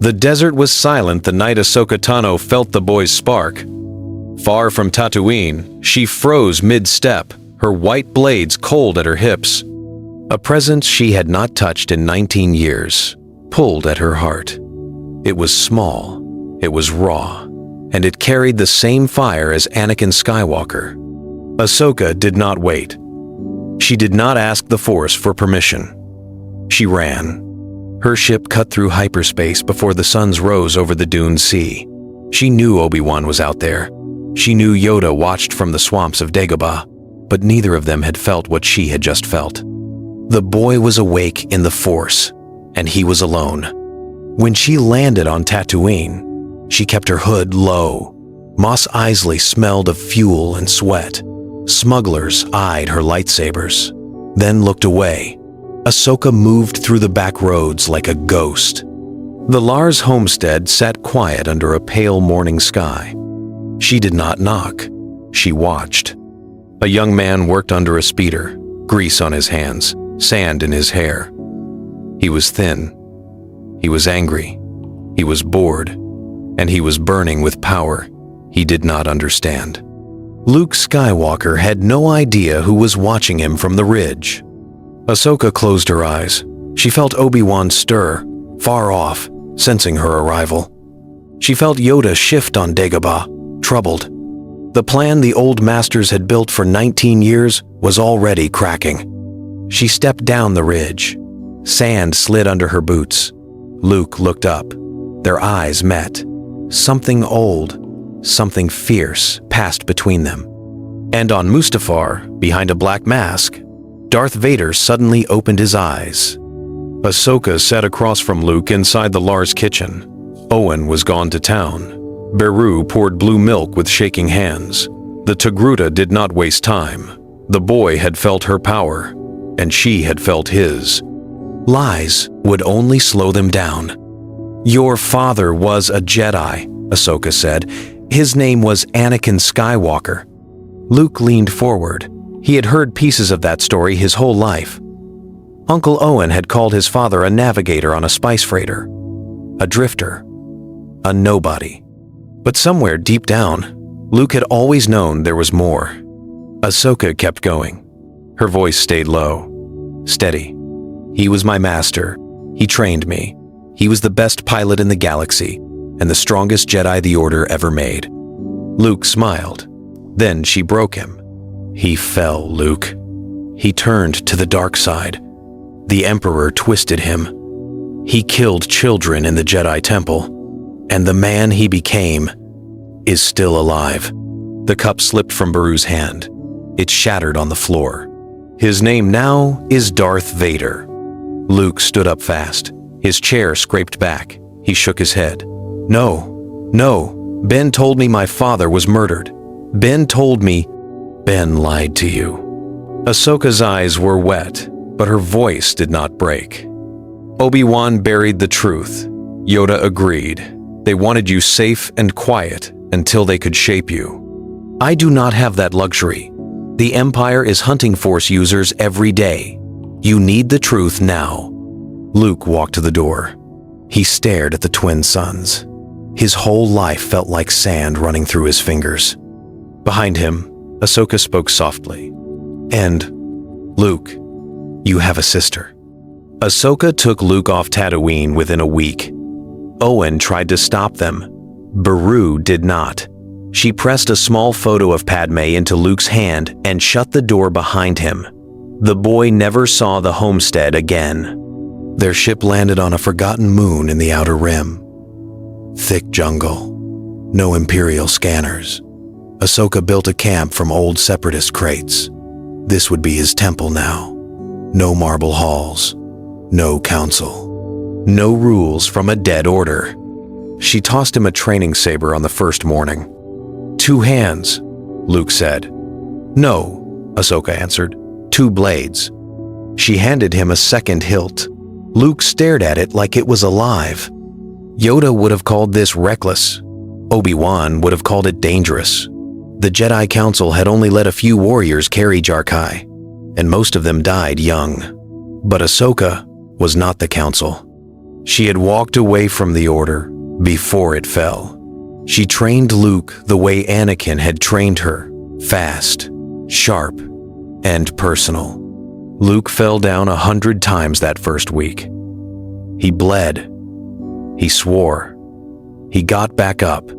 The desert was silent the night Ahsoka Tano felt the boy's spark. Far from Tatooine, she froze mid-step, her white blades cold at her hips. A presence she had not touched in 19 years pulled at her heart. It was small, it was raw, and it carried the same fire as Anakin Skywalker. Ahsoka did not wait. She did not ask the Force for permission. She ran. Her ship cut through hyperspace before the suns rose over the dune sea. She knew Obi-Wan was out there. She knew Yoda watched from the swamps of Dagobah, but neither of them had felt what she had just felt. The boy was awake in the Force, and he was alone. When she landed on Tatooine, she kept her hood low. Mos Eisley smelled of fuel and sweat. Smugglers eyed her lightsabers, then looked away. Ahsoka moved through the back roads like a ghost. The Lars homestead sat quiet under a pale morning sky. She did not knock. She watched. A young man worked under a speeder, grease on his hands, sand in his hair. He was thin. He was angry. He was bored. And he was burning with power he did not understand. Luke Skywalker had no idea who was watching him from the ridge. Ahsoka closed her eyes. She felt Obi-Wan stir, far off, sensing her arrival. She felt Yoda shift on Dagobah, troubled. The plan the old masters had built for 19 years was already cracking. She stepped down the ridge. Sand slid under her boots. Luke looked up. Their eyes met. Something old, something fierce passed between them. And on Mustafar, behind a black mask, Darth Vader suddenly opened his eyes. Ahsoka sat across from Luke inside the Lars kitchen. Owen was gone to town. Beru poured blue milk with shaking hands. The Togruta did not waste time. The boy had felt her power, and she had felt his. Lies would only slow them down. "Your father was a Jedi," Ahsoka said. "His name was Anakin Skywalker." Luke leaned forward. He had heard pieces of that story his whole life. Uncle Owen had called his father a navigator on a spice freighter, a drifter, a nobody. But somewhere deep down, Luke had always known there was more. Ahsoka kept going. Her voice stayed low, steady. "He was my master. He trained me. He was the best pilot in the galaxy and the strongest Jedi the Order ever made." Luke smiled. Then she broke him. "He fell, Luke. He turned to the dark side. The Emperor twisted him. He killed children in the Jedi Temple, and the man he became is still alive." The cup slipped from Beru's hand. It shattered on the floor. "His name now is Darth Vader." Luke stood up fast. His chair scraped back. He shook his head. No. Ben told me my father was murdered. Ben told me Ben lied to you." Ahsoka's eyes were wet, but her voice did not break. "Obi-Wan buried the truth." Yoda agreed. "They wanted you safe and quiet until they could shape you. I do not have that luxury. The Empire is hunting Force users every day. You need the truth now." Luke walked to the door. He stared at the twin suns. His whole life felt like sand running through his fingers. Behind him, Ahsoka spoke softly. "And, Luke, you have a sister." Ahsoka took Luke off Tatooine within a week. Owen tried to stop them. Beru did not. She pressed a small photo of Padme into Luke's hand and shut the door behind him. The boy never saw the homestead again. Their ship landed on a forgotten moon in the Outer Rim. Thick jungle. No Imperial scanners. Ahsoka built a camp from old Separatist crates. This would be his temple now. No marble halls. No council. No rules from a dead order. She tossed him a training saber on the first morning. "2 hands," Luke said. "No," Ahsoka answered. "2 blades." She handed him a second hilt. Luke stared at it like it was alive. Yoda would have called this reckless. Obi-Wan would have called it dangerous. The Jedi Council had only let a few warriors carry Jarkai, and most of them died young. But Ahsoka was not the Council. She had walked away from the Order before it fell. She trained Luke the way Anakin had trained her, fast, sharp, and personal. Luke fell down 100 times that first week. He bled. He swore. He got back up.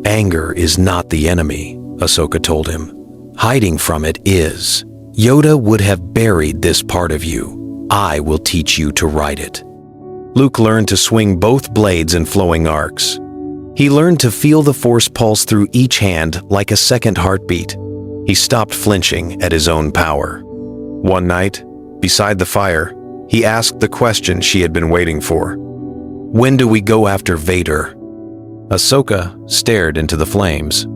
Anger is not the enemy, Ahsoka told him. Hiding from it is. Yoda would have buried this part of you. I will teach you to ride it. Luke learned to swing both blades in flowing arcs. He learned to feel the Force pulse through each hand like a second heartbeat. He stopped flinching at his own power. One night, beside the fire, he asked the question she had been waiting for. When do we go after Vader? Ahsoka stared into the flames.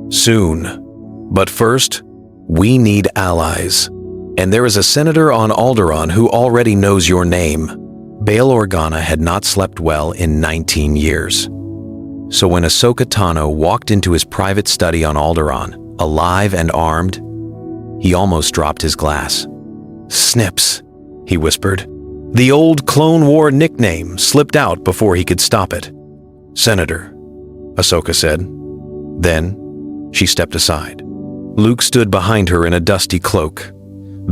Soon. But first, we need allies. And there is a senator on Alderaan who already knows your name. Bail Organa had not slept well in 19 years. So when Ahsoka Tano walked into his private study on Alderaan, alive and armed, he almost dropped his glass. Snips, he whispered. The old Clone War nickname slipped out before he could stop it. Senator, Ahsoka said. Then she stepped aside. Luke stood behind her in a dusty cloak.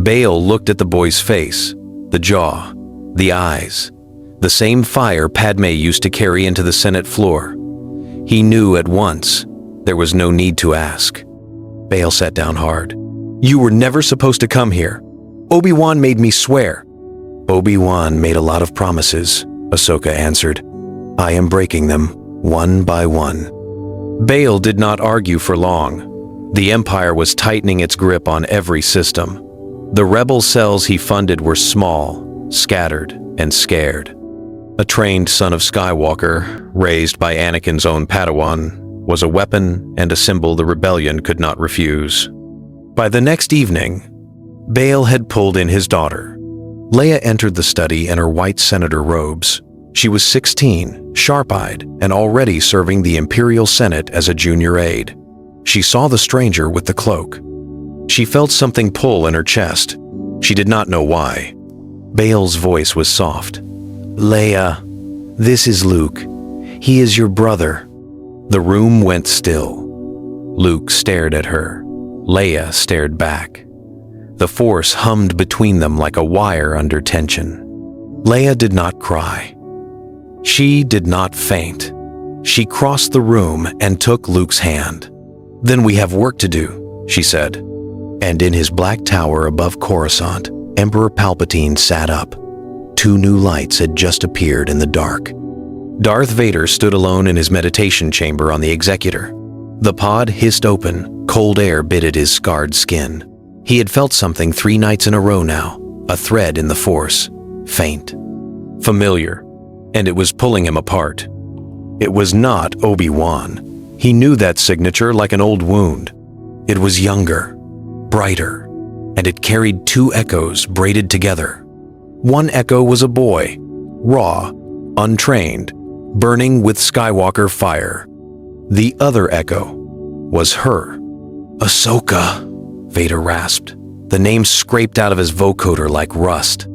Bail looked at the boy's face, the jaw, the eyes, the same fire Padme used to carry into the Senate floor. He knew at once there was no need to ask. Bail sat down hard. You were never supposed to come here. Obi-Wan made me swear. Obi-Wan made a lot of promises, Ahsoka answered. I am breaking them, one by one. Bail did not argue for long. The Empire was tightening its grip on every system. The rebel cells he funded were small, scattered, and scared. A trained son of Skywalker, raised by Anakin's own Padawan, was a weapon and a symbol the rebellion could not refuse. By the next evening, Bail had pulled in his daughter. Leia entered the study in her white senator robes. She was 16, sharp-eyed, and already serving the Imperial Senate as a junior aide. She saw the stranger with the cloak. She felt something pull in her chest. She did not know why. Bail's voice was soft. Leia, this is Luke. He is your brother. The room went still. Luke stared at her. Leia stared back. The Force hummed between them like a wire under tension. Leia did not cry. She did not faint. She crossed the room and took Luke's hand. Then we have work to do, she said. And in his black tower above Coruscant, Emperor Palpatine sat up. 2 new lights had just appeared in the dark. Darth Vader stood alone in his meditation chamber on the Executor. The pod hissed open, cold air bit at his scarred skin. He had felt something 3 nights in a row now, a thread in the Force, faint, familiar, and it was pulling him apart. It was not Obi-Wan. He knew that signature like an old wound. It was younger, brighter, and it carried 2 echoes braided together. One echo was a boy, raw, untrained, burning with Skywalker fire. The other echo was her. Ahsoka, Vader rasped. The name scraped out of his vocoder like rust.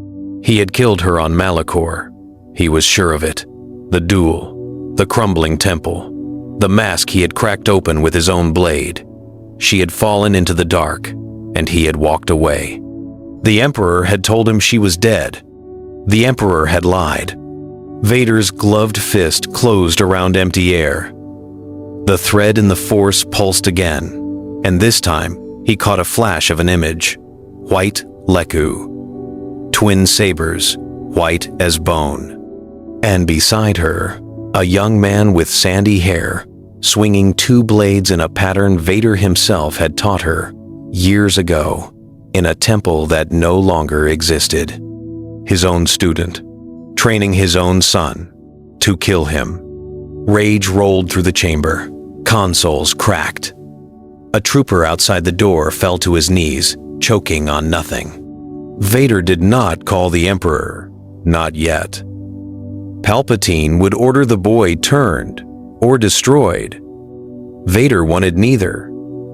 He had killed her on Malachor. He was sure of it. The duel, the crumbling temple, the mask he had cracked open with his own blade. She had fallen into the dark, and he had walked away. The Emperor had told him she was dead. The Emperor had lied. Vader's gloved fist closed around empty air. The thread in the Force pulsed again, and this time he caught a flash of an image. White Leku. Twin sabers, white as bone. And beside her, a young man with sandy hair, swinging 2 blades in a pattern Vader himself had taught her years ago in a temple that no longer existed. His own student, training his own son to kill him. Rage rolled through the chamber. Consoles cracked. A trooper outside the door fell to his knees, choking on nothing. Vader did not call the Emperor, not yet. Palpatine would order the boy turned or destroyed. Vader wanted neither.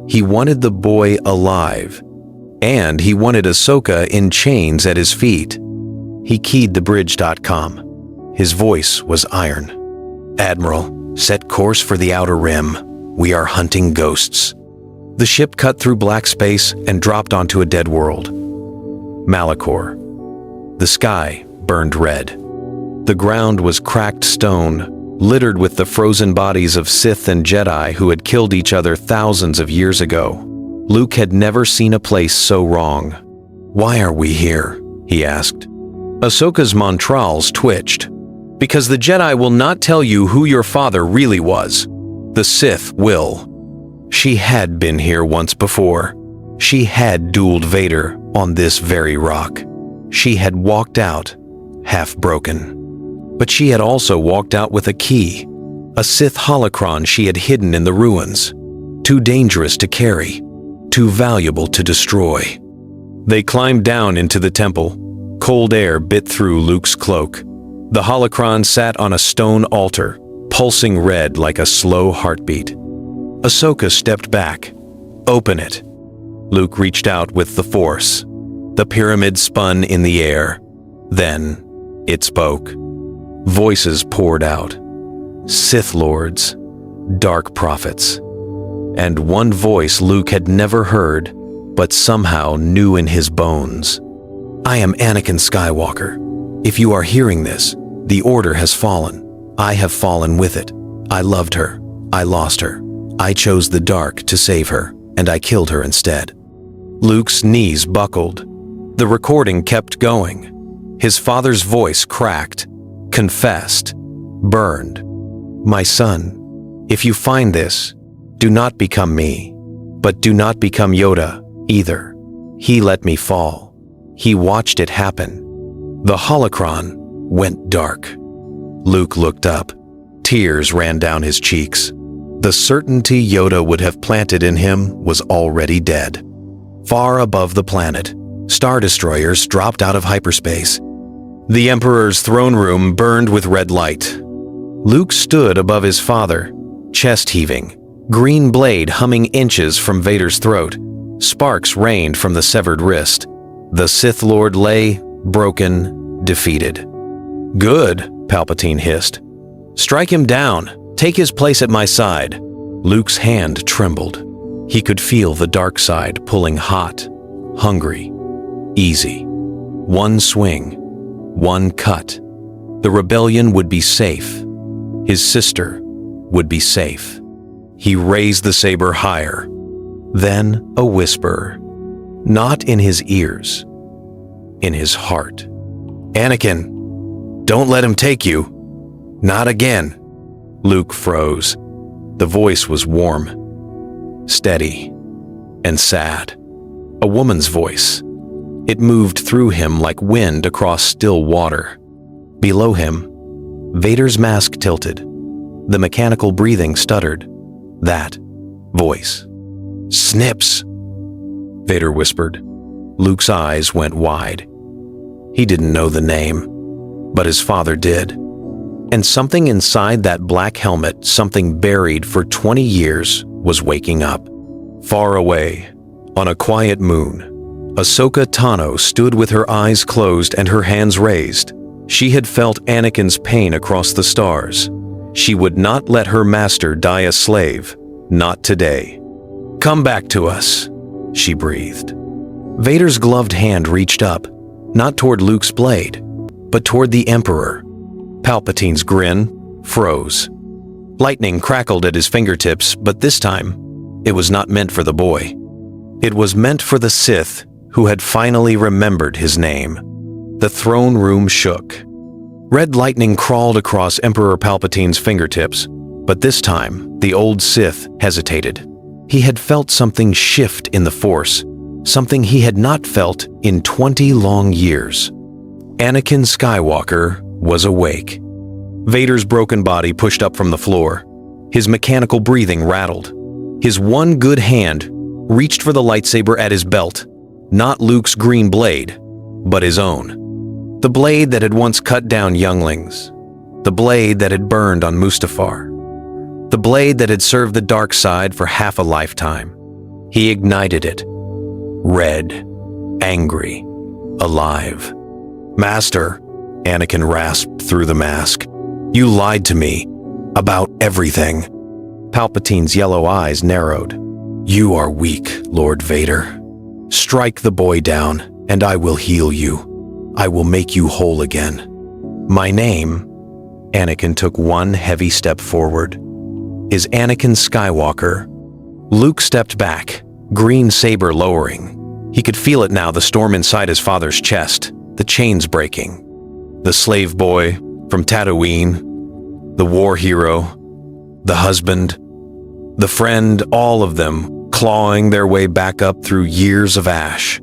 He wanted the boy alive, and he wanted Ahsoka in chains at his feet. He keyed thebridge.com. His voice was iron. "Admiral, set course for the Outer Rim. We are hunting ghosts." The ship cut through black space and dropped onto a dead world. Malachor. The sky burned red. The ground was cracked stone, littered with the frozen bodies of Sith and Jedi who had killed each other thousands of years ago. Luke had never seen a place so wrong. "Why are we here?" he asked. Ahsoka's montrals twitched. "Because the Jedi will not tell you who your father really was. The Sith will." She had been here once before. She had dueled Vader on this very rock. She had walked out, half broken. But she had also walked out with a key, a Sith holocron she had hidden in the ruins. Too dangerous to carry, too valuable to destroy. They climbed down into the temple. Cold air bit through Luke's cloak. The holocron sat on a stone altar, pulsing red like a slow heartbeat. Ahsoka stepped back. "Open it." Luke reached out with the Force. The pyramid spun in the air. Then it spoke. Voices poured out. Sith Lords, dark prophets. And one voice Luke had never heard, but somehow knew in his bones. "I am Anakin Skywalker. If you are hearing this, the Order has fallen. I have fallen with it. I loved her. I lost her. I chose the dark to save her, and I killed her instead." Luke's knees buckled. The recording kept going. His father's voice cracked, confessed, burned. "My son, if you find this, do not become me, but do not become Yoda either. He let me fall. He watched it happen." The holocron went dark. Luke looked up. Tears ran down his cheeks. The certainty Yoda would have planted in him was already dead. Far above the planet, Star Destroyers dropped out of hyperspace. The Emperor's throne room burned with red light. Luke stood above his father, chest heaving, green blade humming inches from Vader's throat. Sparks rained from the severed wrist. The Sith Lord lay, broken, defeated. "Good," Palpatine hissed. "Strike him down. Take his place at my side." Luke's hand trembled. He could feel the dark side pulling hot, hungry, easy. One swing, one cut. The rebellion would be safe. His sister would be safe. He raised the saber higher. Then a whisper, not in his ears, in his heart. "Anakin, don't let him take you. Not again." Luke froze. The voice was warm, steady, and sad. A woman's voice. It moved through him like wind across still water. Below him, Vader's mask tilted. The mechanical breathing stuttered. That voice. "Snips," Vader whispered. Luke's eyes went wide. He didn't know the name, but his father did. And something inside that black helmet, something buried for 20 years, was waking up. Far away, on a quiet moon, Ahsoka Tano stood with her eyes closed and her hands raised. She had felt Anakin's pain across the stars. She would not let her master die a slave, not today. "Come back to us," she breathed. Vader's gloved hand reached up, not toward Luke's blade, but toward the Emperor. Palpatine's grin froze. Lightning crackled at his fingertips, but this time, it was not meant for the boy. It was meant for the Sith who had finally remembered his name. The throne room shook. Red lightning crawled across Emperor Palpatine's fingertips, but this time, the old Sith hesitated. He had felt something shift in the Force, something he had not felt in 20 long years. Anakin Skywalker was awake. Vader's broken body pushed up from the floor. His mechanical breathing rattled. His one good hand reached for the lightsaber at his belt, not Luke's green blade, but his own. The blade that had once cut down younglings. The blade that had burned on Mustafar. The blade that had served the dark side for half a lifetime. He ignited it. Red, angry, alive. "Master," Anakin rasped through the mask. "You lied to me. About everything." Palpatine's yellow eyes narrowed. "You are weak, Lord Vader. Strike the boy down, and I will heal you. I will make you whole again. My name," Anakin took one heavy step forward, "is Anakin Skywalker." Luke stepped back, green saber lowering. He could feel it now, the storm inside his father's chest, the chains breaking. The slave boy from Tatooine, the war hero, the husband, the friend, all of them clawing their way back up through years of ash.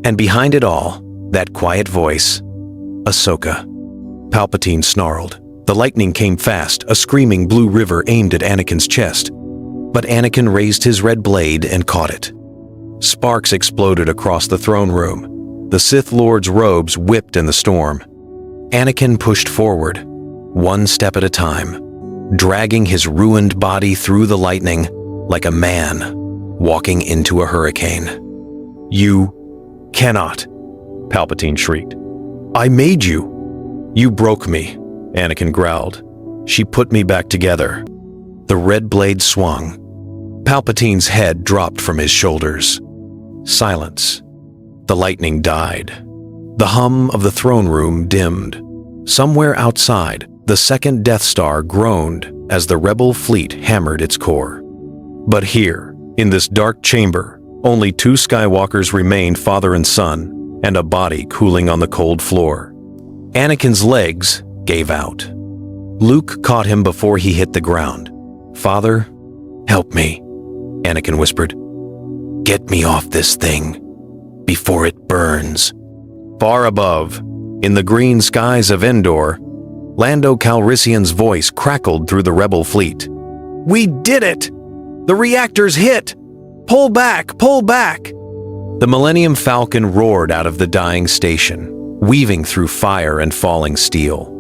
And behind it all, that quiet voice, "Ahsoka." Palpatine snarled. The lightning came fast, a screaming blue river aimed at Anakin's chest. But Anakin raised his red blade and caught it. Sparks exploded across the throne room. The Sith Lord's robes whipped in the storm. Anakin pushed forward, one step at a time, dragging his ruined body through the lightning like a man walking into a hurricane. "You cannot," Palpatine shrieked. "I made you." "You broke me," Anakin growled. "She put me back together." The red blade swung. Palpatine's head dropped from his shoulders. Silence. The lightning died. The hum of the throne room dimmed. Somewhere outside, the second Death Star groaned as the rebel fleet hammered its core. But here, in this dark chamber, only two Skywalkers remained, father and son, and a body cooling on the cold floor. Anakin's legs gave out. Luke caught him before he hit the ground. "Father, help me," Anakin whispered. "Get me off this thing before it burns." Far above, in the green skies of Endor, Lando Calrissian's voice crackled through the rebel fleet. "We did it! The reactor's hit! Pull back! Pull back!" The Millennium Falcon roared out of the dying station, weaving through fire and falling steel.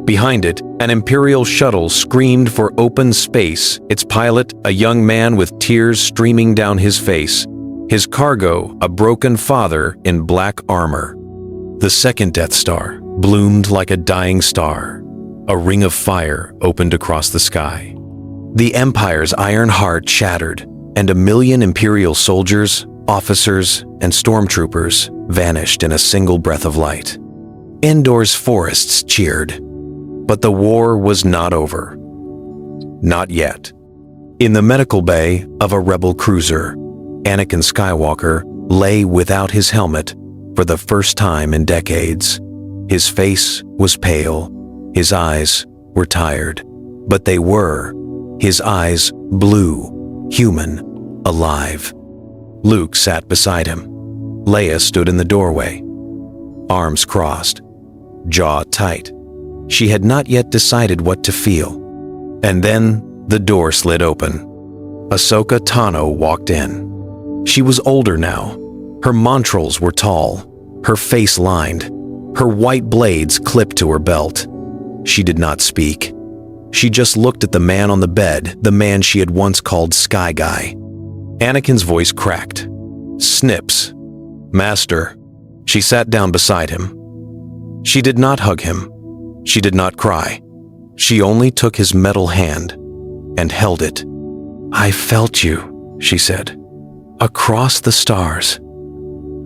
Behind it, an Imperial shuttle screamed for open space, its pilot a young man with tears streaming down his face, his cargo a broken father in black armor. The second Death Star bloomed like a dying star. A ring of fire opened across the sky. The Empire's iron heart shattered, and 1,000,000 Imperial soldiers, officers, and stormtroopers vanished in a single breath of light. Endor's forests cheered. But the war was not over. Not yet. In the medical bay of a rebel cruiser, Anakin Skywalker lay without his helmet for the first time in decades. His face was pale, his eyes were tired, but they were, his eyes blue, human, alive. Luke sat beside him. Leia stood in the doorway, arms crossed, jaw tight. She had not yet decided what to feel. And then the door slid open. Ahsoka Tano walked in. She was older now. Her montrals were tall, her face lined, her white blades clipped to her belt. She did not speak. She just looked at the man on the bed, the man she had once called Sky Guy. Anakin's voice cracked. "Snips. Master." She sat down beside him. She did not hug him. She did not cry. She only took his metal hand and held it. "I felt you," she said. "Across the stars.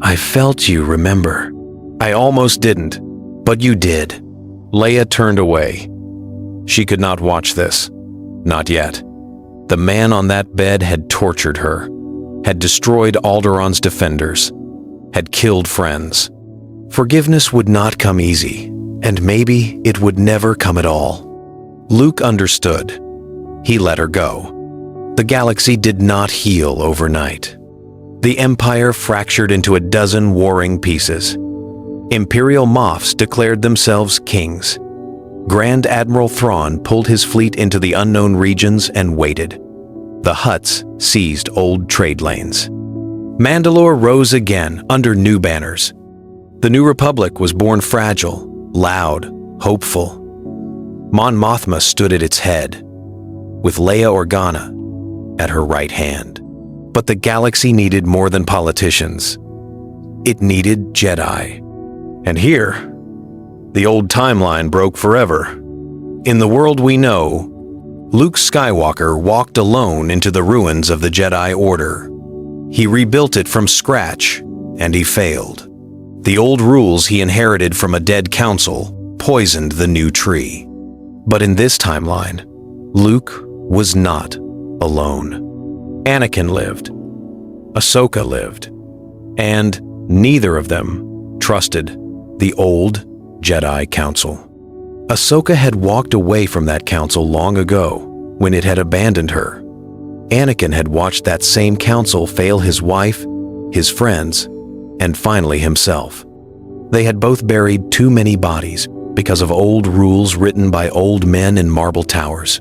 I felt you, remember?" "I almost didn't, but you did." Leia turned away. She could not watch this. Not yet. The man on that bed had tortured her, had destroyed Alderaan's defenders, had killed friends. Forgiveness would not come easy, and maybe it would never come at all. Luke understood. He let her go. The galaxy did not heal overnight. The Empire fractured into a dozen warring pieces. Imperial Moffs declared themselves kings. Grand Admiral Thrawn pulled his fleet into the unknown regions and waited. The Hutts seized old trade lanes. Mandalore rose again under new banners. The New Republic was born fragile, loud, hopeful. Mon Mothma stood at its head, with Leia Organa at her right hand. But the galaxy needed more than politicians. It needed Jedi. And here, The old timeline broke forever. In the world we know, Luke Skywalker walked alone into the ruins of the Jedi Order. He rebuilt it from scratch, and he failed. The old rules he inherited from a dead council poisoned the new tree. But in this timeline, Luke was not alone. Anakin lived. Ahsoka lived. And neither of them trusted the old Jedi Council. Ahsoka had walked away from that council long ago, when it had abandoned her. Anakin had watched that same council fail his wife, his friends, and finally himself. They had both buried too many bodies because of old rules written by old men in marble towers.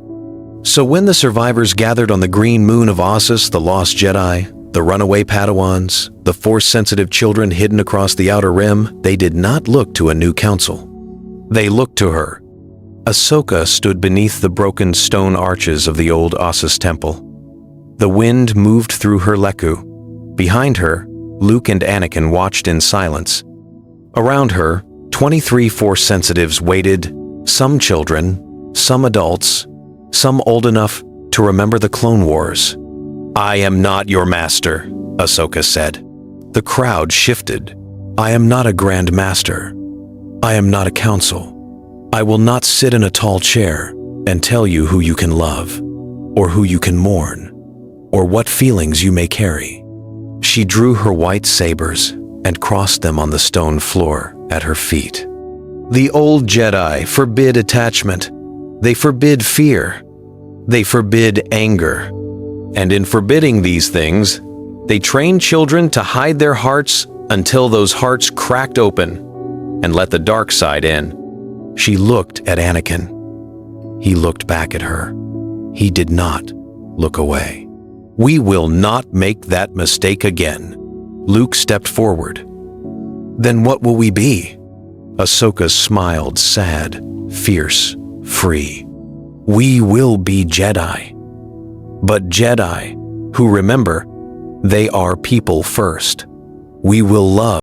So when the survivors gathered on the green moon of Ossus, the lost Jedi, the runaway Padawans, the Force-sensitive children hidden across the Outer Rim, they did not look to a new council. They looked to her. Ahsoka stood beneath the broken stone arches of the old Ossus temple. The wind moved through her leku. Behind her, Luke and Anakin watched in silence. Around her, 23 Force-sensitives waited, some children, some adults, some old enough to remember the Clone Wars. "I am not your master," Ahsoka said. The crowd shifted. "I am not a Grand Master. I am not a council. I will not sit in a tall chair and tell you who you can love, or who you can mourn, or what feelings you may carry." She drew her white sabers and crossed them on the stone floor at her feet. The old Jedi forbid attachment. They forbid fear. They forbid anger. And in forbidding these things, they trained children to hide their hearts until those hearts cracked open and let the dark side in. She looked at Anakin. He looked back at her. He did not look away. "We will not make that mistake again." Luke stepped forward. "Then what will we be?" Ahsoka smiled, sad, fierce, free. "We will be Jedi. But Jedi who remember they are people first. We will love